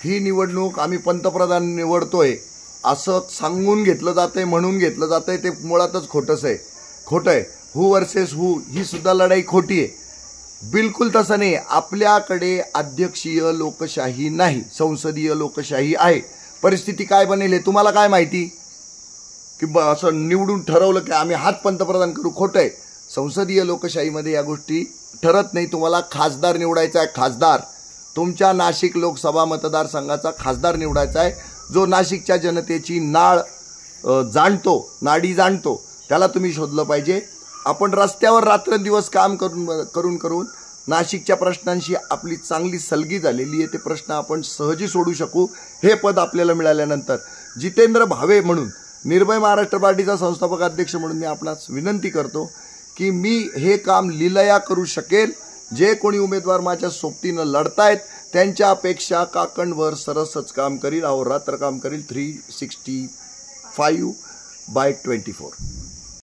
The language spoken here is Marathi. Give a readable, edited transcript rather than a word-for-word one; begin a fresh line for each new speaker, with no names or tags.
ही निवडणूक आम्ही पंतप्रधान निवडतोय असं सांगून घेतलं जातंय, म्हणून घेतलं जातंय, ते मुळातच खोटं आहे. हू वर्सेस हू ही सुद्धा लढाई खोटी आहे. बिलकुल तसं नाही. आपल्याकडे अध्यक्षीय लोकशाही नाही, संसदीय लोकशाही आहे. परिस्थिती काय बनेल हे तुम्हाला काय माहिती? की असं निवडून ठरवलं की आम्ही हाच पंतप्रधान करू, खोटं आहे. संसदीय लोकशाहीमध्ये या गोष्टी ठरत नाही. तुम्हाला खासदार निवडायचा आहे, खासदार तुमच्या नाशिक लोकसभा मतदारसंघाचा खासदार निवडायचा आहे, जो नाशिकच्या जनतेची नाडी जाणतो, त्याला तुम्ही शोधलं पाहिजे. आपण रस्त्यावर रात्रंदिवस काम करून नाशिकच्या प्रश्नांशी आपली चांगली सलगी झालेली आहे. ते प्रश्न आपण सहजी सोडू शकू. हे पद आपल्याला मिळाल्यानंतर जितेंद्र भावे म्हणून, निर्भय महाराष्ट्र पार्टीचा संस्थापक अध्यक्ष म्हणून मी आपणास विनंती करतो की मी हे काम लीलया करू शकेल. जे कोणी उमेदवार माझ्या सोबतीनं लढतायत त्यांच्यापेक्षा काकणवर सरसच काम करील, अहोरात्र काम करील. 365/24